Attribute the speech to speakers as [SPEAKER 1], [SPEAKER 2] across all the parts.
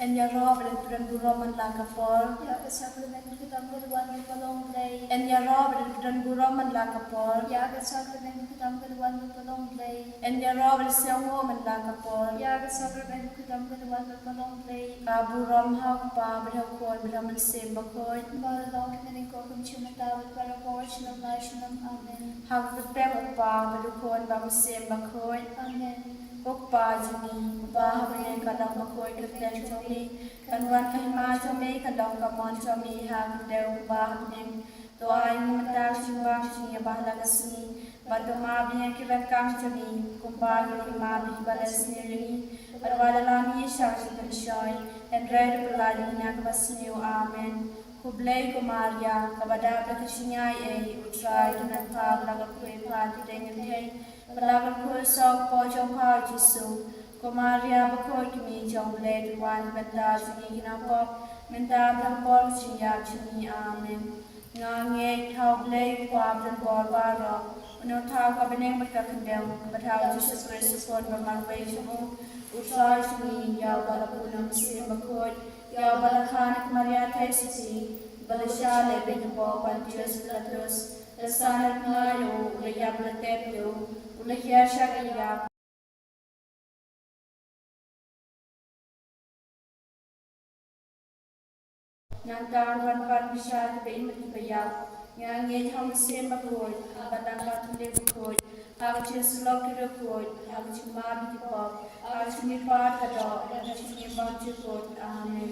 [SPEAKER 1] En ya rob el pran buroman la kapor.
[SPEAKER 2] Ya ke sakramen kitam keduan palong blei.
[SPEAKER 1] En ya rob el pran buroman la kapor.
[SPEAKER 2] Ya ke sakramen kitam keduan palong blei.
[SPEAKER 1] En ya rob el sewo man la kapor.
[SPEAKER 2] Ya ke sakramen kitam keduan palong blei.
[SPEAKER 1] Ka burom hak pa bra kon bra man sem bakoy.
[SPEAKER 2] Balong mening ko kum chumata para portion national amen.
[SPEAKER 1] Hak pe pa bra kon ba man sem bakoy.
[SPEAKER 2] Amen.
[SPEAKER 1] Okpa juni ba habren kadang bakoy keten chomi kanwan kahima chomi kadang kamon chomi hak deu ba habren to ai mata chuba chi ba la kasni badma bien ki ban kam chomi kumba ki ma bi balasni ri barwala la ni shashi kan shoy and red bulali na kabasni amen kublay kumaria kabada bakashinyai e utrai tunan pa la ko pa tideng thei Balagan ko sa po jong pa Jesu kumaria bakoy kimi jong bled wan benda sini ginapop menta blampol siya chini amen ngange thau blay kwa blan bol baro no thau ka beneng mat ka kandem bathau Jesus Christ kon ba marway jumu utrai sini ya balapunam se bakoy ya balakhan kumaria thai sisi balashale ben bo pantius platus Sanat ngayo ulayab na tepyo ulayya siya kaya Nandaruan pan bisyad bain matibayaw Ngangin hang sem bakoy Abadang katulay bakoy Hagachis lokiro koy Hagachis mabi kipop Hagachis mipad kadok Hagachis mibang jukot Amen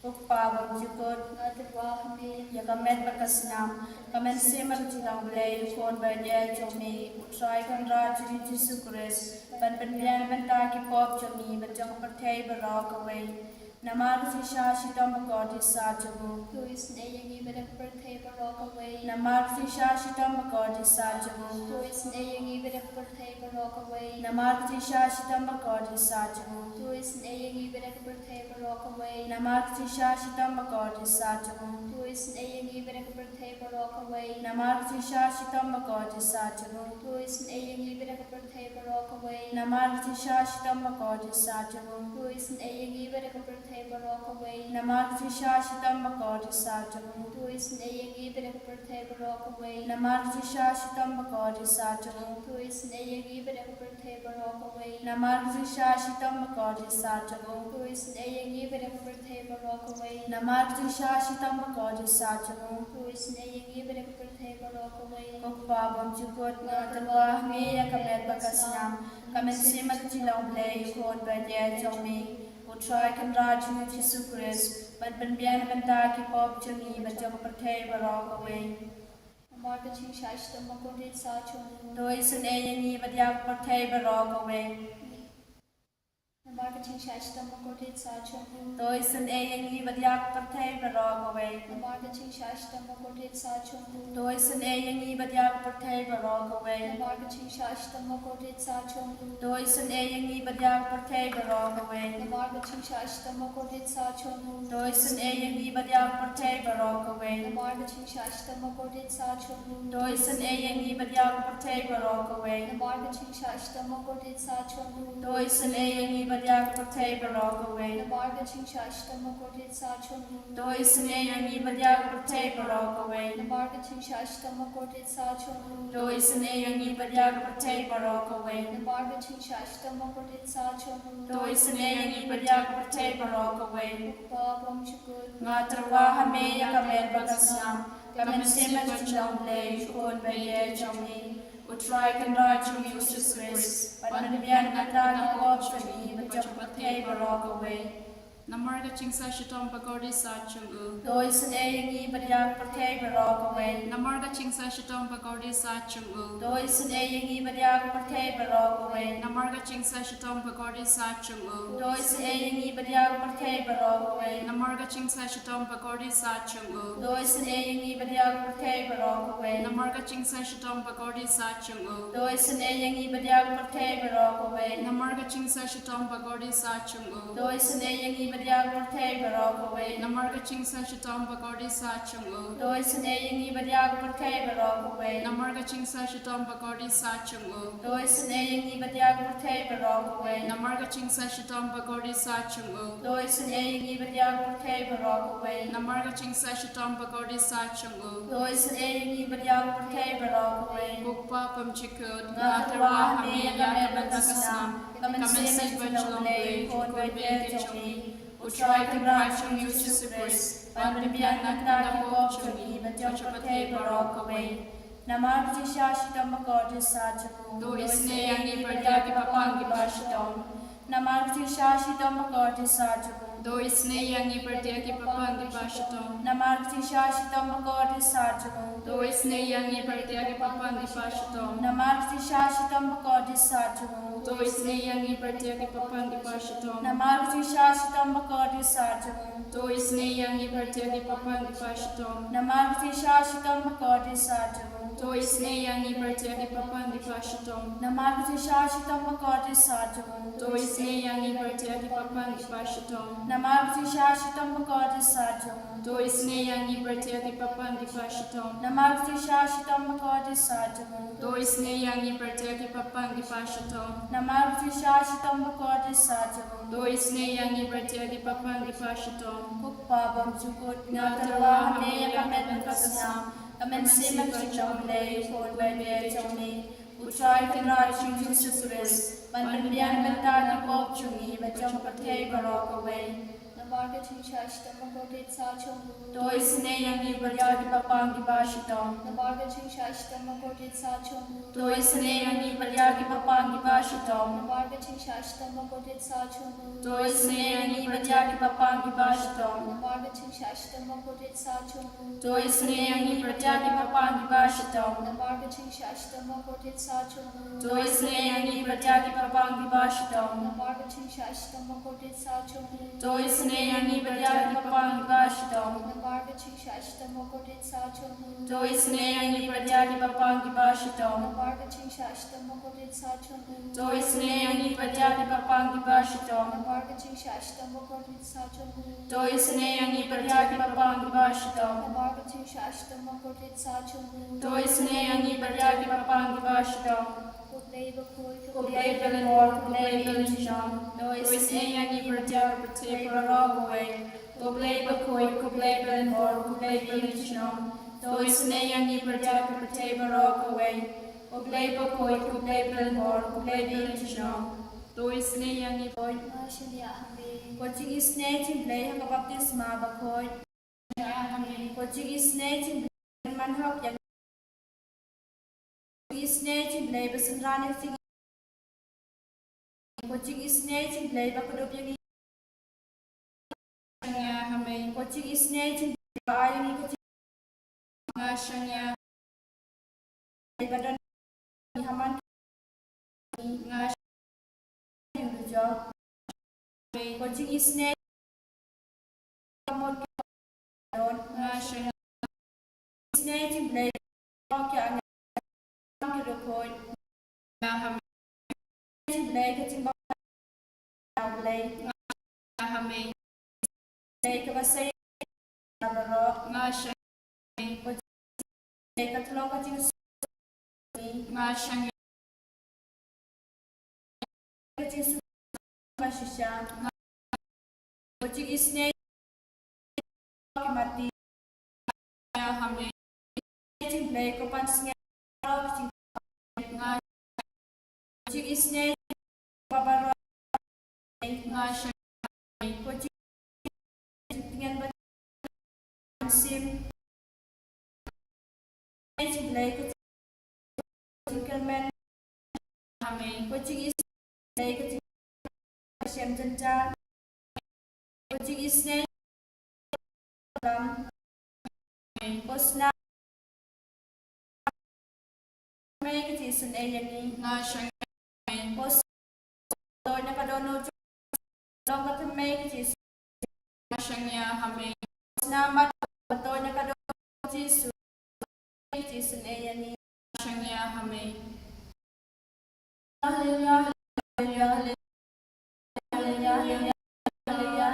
[SPEAKER 1] Ukpawag jukot
[SPEAKER 2] Ngatwa kami
[SPEAKER 1] Yakamet bakasnam Kamen semar jilang blay Kon banya jomi Utray kan rajuri Jesu Christ Ban penbian bentaki pop jomi Bajang pertay barok away Namar Fisha Shitam Bakoti Sajabu.
[SPEAKER 2] Who is Nayangi with a birthday baroque away?
[SPEAKER 1] Namar Fisha Shitam Bakoti Sajabu.
[SPEAKER 2] Who is Nayangi with a birthday baroque away?
[SPEAKER 1] Namar Fisha Shitam Bakoti Sajabu.
[SPEAKER 2] Who is Nayangi with a birthday baroque away?
[SPEAKER 1] Namar Fisha Shitam Bakoti Sajabu.
[SPEAKER 2] Who is Nayangi with a birthday baroque away?
[SPEAKER 1] Namar Fisha Shitam Bakoti Sajabu.
[SPEAKER 2] Who is Nayangi with a birthday baroque away?
[SPEAKER 1] Namar Fisha Shitam Bakoti Sajabu.
[SPEAKER 2] Who is Nayangi with a birthday baroque away?
[SPEAKER 1] Namar Fisha Shitam Bakoti Sajabu.
[SPEAKER 2] Who is Nayangi with a birthday baroque away?
[SPEAKER 1] Namar Fisha Shitam Bakoti Sajabu.
[SPEAKER 2] Who is Nayangi with a birthday baroque away?
[SPEAKER 1] Namar Fisha Shitam Bakoti Sajabu.
[SPEAKER 2] Who is Nayangi with a birthday baroque away?
[SPEAKER 1] Namar Fisha Shitam Bakoti Sajabu.
[SPEAKER 2] Who is Nayangi with a birthday baroque away?
[SPEAKER 1] Okpawam jukot na talwa me ya kamet bakasnam kamet simat jilang blay kon banya jomi utray kan raju Jesu Christ ban bian banta ki pop jomi bajang perthai barok away
[SPEAKER 2] Marta ching shashta makodit sa chung.
[SPEAKER 1] doi sun e yangi badyak perthai barok away
[SPEAKER 2] Marta ching shashta makodit sa chung.
[SPEAKER 1] doi sun e yangi badyak perthai barok away
[SPEAKER 2] Marta ching shashta makodit sa chung.
[SPEAKER 1] doi sun e yangi badyak perthai barok away
[SPEAKER 2] Marta ching shashta makodit sa chung.
[SPEAKER 1] doi sun e yangi badyak perthai barok away
[SPEAKER 2] Marta ching shashta makodit sa chung.
[SPEAKER 1] doi sun e yangi badyak perthai barok away
[SPEAKER 2] Marta ching shashta makodit sa chung.
[SPEAKER 1] doi sun e yangi badyak perthai barok away
[SPEAKER 2] Marta ching shashta makodit sa chung.
[SPEAKER 1] doi sun e yangi badyak perthai barok away
[SPEAKER 2] Marta ching shashta makodit sa chung.
[SPEAKER 1] doi sun e yangi badyak perthai barok away
[SPEAKER 2] Marta ching shashta makodit sa chung.
[SPEAKER 1] doi sun e yangi badyak perthai barok away
[SPEAKER 2] Marta ching shashta makodit sa chung.
[SPEAKER 1] doi sun e yangi badyak perthai barok away
[SPEAKER 2] Babam shukut.
[SPEAKER 1] ngatrawa hame ya kamet bakasnam kamen semat jilang blay kon baya jomi utray kan raju Jesus Christ ban bian banta ki pop jomi bajang perthai barok away
[SPEAKER 3] Namarga chingsa shitom pagodi sa chungu.
[SPEAKER 1] doi sun e yangi badyak perthai barok away
[SPEAKER 3] Namarga chingsa shitom pagodi sa chungu.
[SPEAKER 1] doi sun e yangi badyak perthai barok away
[SPEAKER 3] Namarga chingsa shitom pagodi sa chungu.
[SPEAKER 1] doi sun e yangi badyak perthai barok away
[SPEAKER 3] Namarga chingsa shitom pagodi sa chungu.
[SPEAKER 1] doi sun e yangi badyak perthai barok away
[SPEAKER 3] Namarga chingsa shitom pagodi sa chungu.
[SPEAKER 1] doi sun e yangi badyak perthai barok away
[SPEAKER 3] Namarga chingsa shitom pagodi sa chungu.
[SPEAKER 1] doi sun e yangi badiag portay barok away.
[SPEAKER 3] Namarga chingsa shitam bagordi sa chungu.
[SPEAKER 1] Doi sene yingi badiag portay barok away.
[SPEAKER 3] Namarga chingsa shitam bagordi sa chungu.
[SPEAKER 1] Doi sene yingi badiag portay barok away.
[SPEAKER 3] Namarga chingsa shitam bagordi sa chungu.
[SPEAKER 1] Doi sene yingi badiag portay barok away.
[SPEAKER 3] Namarga chingsa shitam bagordi sa chungu.
[SPEAKER 1] Doi sene yingi badiag portay barok away.
[SPEAKER 3] Bukpa pamchikut
[SPEAKER 1] Ngatarwa
[SPEAKER 3] ngatarwa
[SPEAKER 1] hami
[SPEAKER 3] hami
[SPEAKER 1] kami
[SPEAKER 3] yakabakasnam.
[SPEAKER 1] kamen
[SPEAKER 3] Kamensi
[SPEAKER 1] semen
[SPEAKER 3] bachelomblay
[SPEAKER 1] kon
[SPEAKER 3] kon
[SPEAKER 1] bete
[SPEAKER 3] bete
[SPEAKER 1] chongi.
[SPEAKER 3] chongi.
[SPEAKER 1] Utrai
[SPEAKER 3] Utrai
[SPEAKER 1] kebran
[SPEAKER 3] kebran
[SPEAKER 1] chongi
[SPEAKER 3] chongi
[SPEAKER 1] susupres.
[SPEAKER 3] susupres.
[SPEAKER 1] Pan bibian nakta ki kop chongi. Bajam portay barok away. Namar jisha shitam bakor sa chamu.
[SPEAKER 3] Do isne yangi bardya ki papangi bashitam.
[SPEAKER 1] Namar jisha shitam bakor sa chamu.
[SPEAKER 3] Do isne yangi bardya ki papangi bashitam.
[SPEAKER 1] Namar jisha shitam bakor sa chamu.
[SPEAKER 3] Do isne yangi bardya ki papangi bashitam.
[SPEAKER 1] Namar jisha shitam bakor sa chamu.
[SPEAKER 3] Do isne yangi bardya ki papangi bashitam.
[SPEAKER 1] Namar jisha shitam bakor sa chamu.
[SPEAKER 3] Do isne yangi bardya ki papangi bashitam.
[SPEAKER 1] Namar jisha shitam bakor sa chamu.
[SPEAKER 3] Do isne yangi bardya ki papangi bashitam.
[SPEAKER 1] Namar jisha shitam bakor sa chamu.
[SPEAKER 3] Do isne yangi bardya ki papangi bashitam.
[SPEAKER 1] Namar jisha shitam bakor sa chamu.
[SPEAKER 3] Do isne yangi bardya ki papangi bashitam.
[SPEAKER 1] Namar jisha shitam bakor sa chamu.
[SPEAKER 3] Do isne yangi bardya ki papangi bashitam.
[SPEAKER 1] Namar jisha shitam bakor sa chamu.
[SPEAKER 3] Do isne yangi bardya ki papangi bashitam.
[SPEAKER 1] Kukpa bam chukut ngatarwa hame kamen kasam. Kamen semen chonglay kon bete chongi. Utrai kebran chongi susupres. Pan bibian nakta ki kop chongi. Bajam portay barok away.
[SPEAKER 2] Namarga chingsha shitam bagordi sa chungu.
[SPEAKER 1] Doi sene yangi badiag ki papangi bashitam.
[SPEAKER 2] Namarga chingsha shitam bagordi sa chungu.
[SPEAKER 1] Doi sene yangi badiag ki papangi bashitam.
[SPEAKER 2] Namarga chingsha shitam bagordi sa chungu.
[SPEAKER 1] Doi sene yangi badiag ki papangi bashitam.
[SPEAKER 2] Namarga chingsha shitam bagordi sa chungu.
[SPEAKER 1] Doi sene yangi badiag ki papangi bashitam.
[SPEAKER 2] Namarga chingsha shitam bagordi sa chungu.
[SPEAKER 1] Doi sene yangi badiag ki papangi bashitam.
[SPEAKER 2] Namarga chingsha shitam bagordi sa chungu.
[SPEAKER 1] Doi sene yangi badiag ki papangi bashitam.
[SPEAKER 2] Namarga chingsha shitam bagordi sa chungu.
[SPEAKER 1] Doi sene yangi badiag ki papangi bashitam.
[SPEAKER 2] Namarga chingsha shitam bagordi sa chungu.
[SPEAKER 1] Doi sene yangi badiag ki papangi bashitam.
[SPEAKER 2] Namarga chingsha shitam bagordi sa chungu.
[SPEAKER 1] Doi sene yangi badiag ki papangi bashitam.
[SPEAKER 2] Namarga chingsha shitam bagordi sa chungu.
[SPEAKER 1] Doi sene yangi badiag ki papangi bashitam.
[SPEAKER 2] Kublay bakoi
[SPEAKER 1] Kublay belen war kublay belen sham. Doi sene yangi badiag portay barok away. Kublay bakoi kublay belen war kublay belen sham. Doi sene yangi badiag portay barok away. Kublay bakoi kublay belen war kublay belen sham.
[SPEAKER 3] Do isne yangi
[SPEAKER 1] Boy,
[SPEAKER 2] Shania hame.
[SPEAKER 1] coaching is native play hang baptisma bakoi. Coaching is native man hok yang is native play basan rani sing. Coaching is native play bakudup yang
[SPEAKER 3] shanya hame.
[SPEAKER 1] coaching is native play yang coaching
[SPEAKER 3] Nga shanya
[SPEAKER 1] badan haman
[SPEAKER 3] nga
[SPEAKER 1] yang job. Coaching is native
[SPEAKER 3] nga shanya
[SPEAKER 1] is native play hok yang kidukoi.
[SPEAKER 3] hame
[SPEAKER 1] Play coaching play
[SPEAKER 3] hame
[SPEAKER 1] play kabasay barok.
[SPEAKER 3] nga shanya
[SPEAKER 1] Play katulong coaching
[SPEAKER 3] nga shanya
[SPEAKER 1] coaching masisya. Coaching is native mati.
[SPEAKER 3] hame
[SPEAKER 1] Coaching play ko pantas nga coaching
[SPEAKER 3] nga
[SPEAKER 1] coaching is native babaro.
[SPEAKER 3] nga shanya
[SPEAKER 1] Coaching tingnan ba sim coaching play coaching kermen
[SPEAKER 3] hame
[SPEAKER 1] coaching is play coaching siam janja coaching is native Bosna may coaching sun ayani
[SPEAKER 3] nga shanya
[SPEAKER 1] Bos toy nakadono long ka may coaching
[SPEAKER 3] nga shanya hame
[SPEAKER 1] Nama toy nakadono coaching sun ayani
[SPEAKER 3] shanya hame
[SPEAKER 1] Hallelujah, hallelujah, hallelujah, hallelujah, hallelujah.